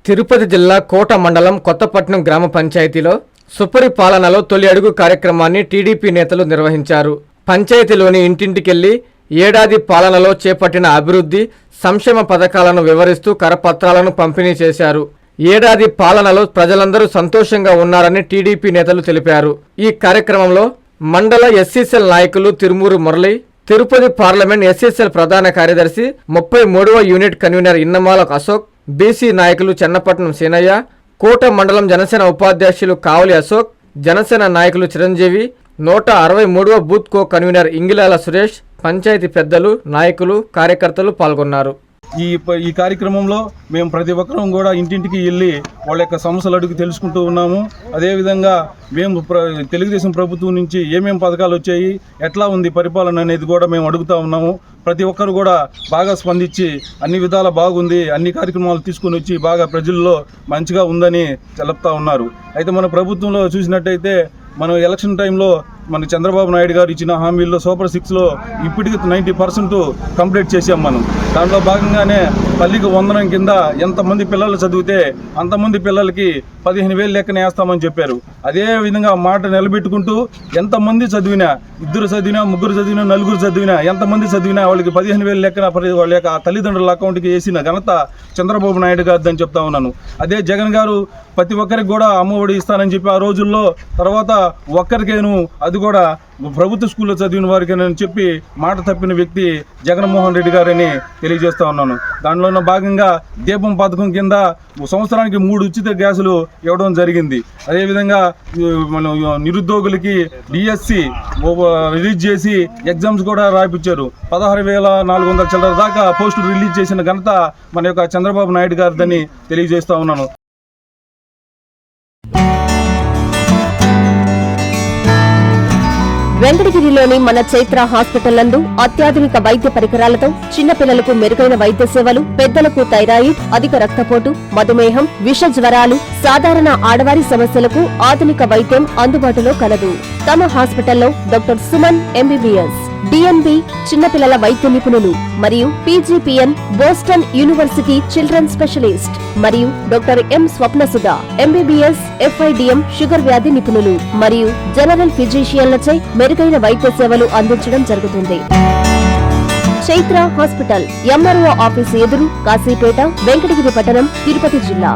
తిరుపతి జిల్లా కోట మండలం కొత్తపట్నం గ్రామ పంచాయతీలో సుపరిపాలనలో తొలి అడుగు కార్యక్రమాన్ని టీడీపీ నేతలు నిర్వహించారు. పంచాయతీలోని ఇంటింటికెళ్లి ఏడాది పాలనలో చేపట్టిన అభివృద్ధి, సంక్షేమ పథకాలను వివరిస్తూ కరపత్రాలను పంపిణీ చేశారు. ఏడాది పాలనలో ప్రజలందరూ సంతోషంగా ఉన్నారని టీడీపీ నేతలు తెలిపారు. ఈ కార్యక్రమంలో మండల ఎస్సీసీఎల్ నాయకులు తిరుమూరు మురళి, తిరుపతి పార్లమెంట్ ఎస్సీసీఎల్ ప్రధాన కార్యదర్శి 33వ యూనిట్ కన్వీనర్ ఇన్నమాల అశోక్, బీసీ నాయకులు చెన్నపట్నం సీనయ్య, కోట మండలం జనసేన ఉపాధ్యక్షులు కావలి అశోక్, జనసేన నాయకులు చిరంజీవి, 163వ booth co convener Ingilala Suresh, panchayat పెద్దలు, నాయకులు, కార్యకర్తలు పాల్గొన్నారు. ఈ కార్యక్రమంలో మేము ప్రతి ఒక్కరం కూడా ఇంటింటికి వెళ్ళి వాళ్ళ యొక్క సమస్యలు అడిగి తెలుసుకుంటూ ఉన్నాము. అదేవిధంగా మేము తెలుగుదేశం ప్రభుత్వం నుంచి ఏమేమి పథకాలు వచ్చాయి, ఎట్లా ఉంది పరిపాలన అనేది కూడా మేము అడుగుతూ ఉన్నాము. ప్రతి ఒక్కరు కూడా బాగా స్పందించి అన్ని విధాలా బాగుంది, అన్ని కార్యక్రమాలు తీసుకుని వచ్చి బాగా ప్రజల్లో మంచిగా ఉందని తెలుపుతూ ఉన్నారు. అయితే మన ప్రభుత్వంలో చూసినట్టయితే మనం ఎలక్షన్ టైంలో మన చంద్రబాబు నాయుడు గారు ఇచ్చిన హామీల్లో సూపర్ 6లో ఇప్పటికి 90% కంప్లీట్ చేసాం. మనం దాంట్లో భాగంగానే తల్లికి వందనం కింద ఎంతమంది పిల్లలు చదివితే అంతమంది పిల్లలకి 15,000 లెక్కన వేస్తామని చెప్పారు. అదేవిధంగా మాట నిలబెట్టుకుంటూ ఎంతమంది చదివినా, 2 చదివినా, 3 చదివినా, 4 చదివినా, ఎంతమంది చదివినా వాళ్ళకి 15,000 లెక్కన వాళ్ళ యొక్క తల్లిదండ్రుల అకౌంట్కి వేసిన ఘనత చంద్రబాబు నాయుడు గారిదని చెప్తా ఉన్నాను. అదే జగన్ గారు ప్రతి ఒక్కరికి కూడా అమ్మఒడి ఇస్తానని చెప్పి ఆ రోజుల్లో, తర్వాత ఒక్కరికేను అది కూడా ప్రభుత్వ స్కూల్లో చదివిన వారికేనని చెప్పి మాట తప్పిన వ్యక్తి జగన్మోహన్ రెడ్డి గారని తెలియజేస్తా ఉన్నాను. దానిలో భాగంగా దీపం పథకం కింద సంవత్సరానికి 3 ఉచిత గ్యాసులు ఇవ్వడం జరిగింది. అదేవిధంగా మన నిరుద్యోగులకి డిఎస్సి రిలీజ్ చేసి ఎగ్జామ్స్ కూడా రాయించారు. 16,400 చిల్లర దాకా పోస్టులు రిలీజ్ చేసిన ఘనత మన యొక్క చంద్రబాబు నాయుడు గారిదని తెలియజేస్తా ఉన్నాను. వెంకటగిరిలోని మన చైత్ర హాస్పిటల్ నందు అత్యాధునిక వైద్య పరికరాలతో చిన్నపిల్లలకు మెరుగైన వైద్య సేవలు, పెద్దలకు థైరాయిడ్, అధిక రక్తపోటు, మధుమేహం, విష జ్వరాలు, సాధారణ ఆడవారి సమస్యలకు ఆధునిక వైద్యం అందుబాటులో కలదు. తమ హాస్పిటల్లో డాక్టర్ సుమన్ ఎంబీబీఎస్, డిఎన్బి చిన్నపిల్లల వైద్య నిపుణులు మరియు PGPN Boston University children specialist మరియు doctor M Swapnasudha MBBS FIDM sugar వ్యాధి నిపుణులు మరియు జనరల్ ఫిజిషియన్లచే మెరుగైన వైద్య సేవలు అందించడం జరుగుతుంది. చైత్ర హాస్పిటల్, ఎంఆర్ఓ ఆఫీసు ఎదురు, కాశీపేట, వెంకటగిరి పట్టణం, తిరుపతి జిల్లా.